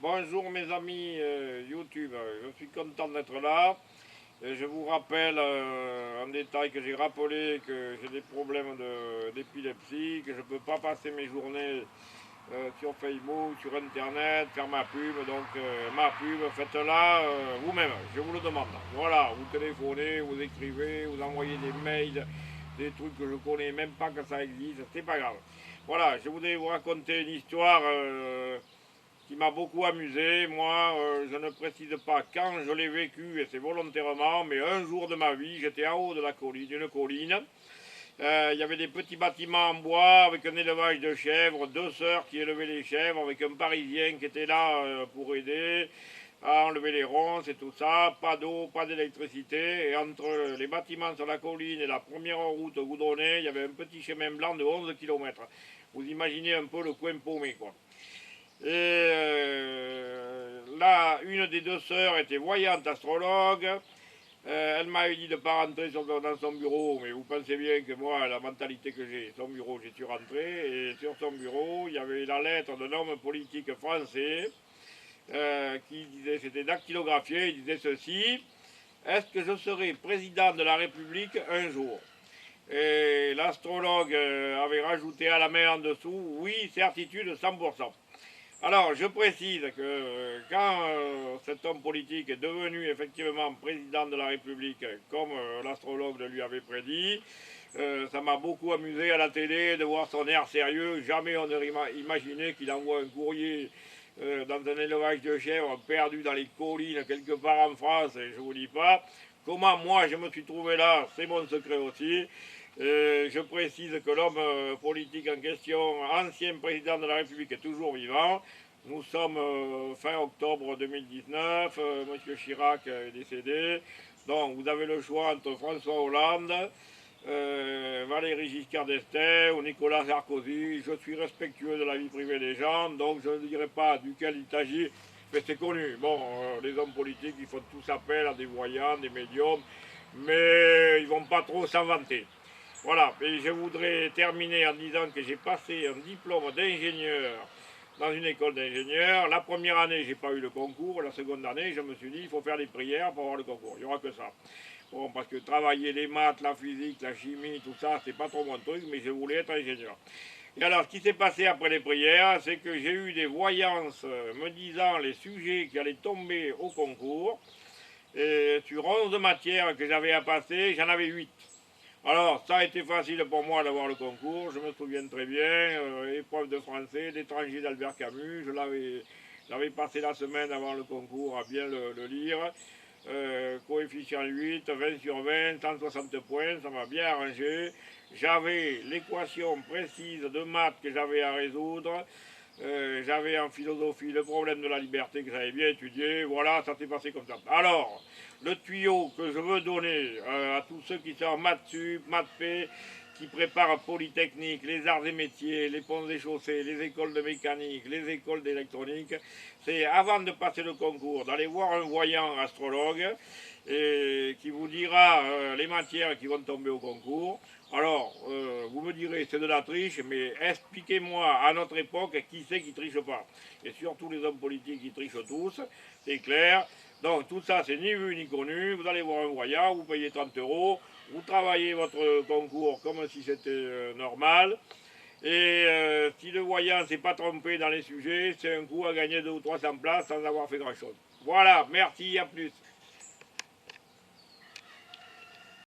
Bonjour mes amis YouTube, je suis content d'être là. Et je vous rappelle en détail que j'ai rappelé que j'ai des problèmes d'épilepsie, que je ne peux pas passer mes journées sur Facebook, sur Internet, faire ma pub. Donc ma pub, faites-la vous-même, je vous le demande. Voilà, vous téléphonez, vous écrivez, vous envoyez des mails, des trucs que je connais même pas que ça existe, c'est pas grave. Voilà, je voudrais vous raconter une histoire qui m'a beaucoup amusé. Moi, je ne précise pas quand je l'ai vécu, et c'est volontairement, mais un jour de ma vie, j'étais en haut de la colline, d'une colline. Il y avait des petits bâtiments en bois avec un élevage de chèvres, deux sœurs qui élevaient les chèvres, avec un Parisien qui était là pour aider à enlever les ronces et tout ça. Pas d'eau, pas d'électricité. Et entre les bâtiments sur la colline et la première route goudronnée, il y avait un petit chemin blanc de 11 km. Vous imaginez un peu le coin paumé, quoi. Et là, une des deux sœurs était voyante astrologue. Elle m'avait dit de ne pas rentrer dans son bureau, mais vous pensez bien que moi, la mentalité que j'ai, son bureau, j'y suis rentré. Et sur son bureau, il y avait la lettre d'un homme politique français qui disait, c'était dactylographié, il disait ceci: est-ce que je serai président de la République un jour? Et l'astrologue avait rajouté à la main en dessous: oui, certitude 100%. Alors, je précise que quand cet homme politique est devenu effectivement président de la République, comme l'astrologue le lui avait prédit, ça m'a beaucoup amusé à la télé de voir son air sérieux. Jamais on n'aurait imaginé qu'il envoie un courrier dans un élevage de chèvres perdu dans les collines quelque part en France, et je ne vous dis pas. Comment moi je me suis trouvé là, c'est mon secret aussi. Je précise que l'homme politique en question, ancien président de la République, est toujours vivant. Nous sommes fin octobre 2019, M. Chirac est décédé. Donc vous avez le choix entre François Hollande, Valéry Giscard d'Estaing ou Nicolas Sarkozy. Je suis respectueux de la vie privée des gens, donc je ne dirai pas duquel il s'agit, mais c'est connu. Bon, les hommes politiques, ils font tous appel à des voyants, des médiums, mais ils ne vont pas trop s'inventer. Voilà, et je voudrais terminer en disant que j'ai passé un diplôme d'ingénieur dans une école d'ingénieur. La première année, j'ai pas eu le concours. La seconde année, je me suis dit, il faut faire les prières pour avoir le concours. Il n'y aura que ça. Bon, parce que travailler les maths, la physique, la chimie, tout ça, c'est pas trop mon truc, mais je voulais être ingénieur. Et alors, ce qui s'est passé après les prières, c'est que j'ai eu des voyances me disant les sujets qui allaient tomber au concours. Et sur 11 matières que j'avais à passer, j'en avais 8. Alors, ça a été facile pour moi d'avoir le concours, je me souviens très bien, épreuve de français, l'étranger d'Albert Camus, j'avais passé la semaine avant le concours à bien le lire. Coefficient 8, 20 sur 20, 160 points, ça m'a bien arrangé. J'avais l'équation précise de maths que j'avais à résoudre. J'avais en philosophie le problème de la liberté que j'avais bien étudié. Voilà, ça s'est passé comme ça. Alors, le tuyau que je veux donner à tous ceux qui sont en maths sup, maths p, qui préparent Polytechnique, les arts et métiers, les ponts et chaussées, les écoles de mécanique, les écoles d'électronique, c'est avant de passer le concours, d'aller voir un voyant astrologue et qui vous dira les matières qui vont tomber au concours. Alors, vous me direz, c'est de la triche, mais expliquez-moi à notre époque qui c'est qui triche pas. Et surtout les hommes politiques qui trichent tous, c'est clair. Donc tout ça, c'est ni vu ni connu. Vous allez voir un voyant, vous payez 30 euros, vous travaillez votre concours comme si c'était normal. Et si le voyant ne s'est pas trompé dans les sujets, c'est un coup à gagner 200 ou 300 places sans avoir fait grand-chose. Voilà, merci, à plus.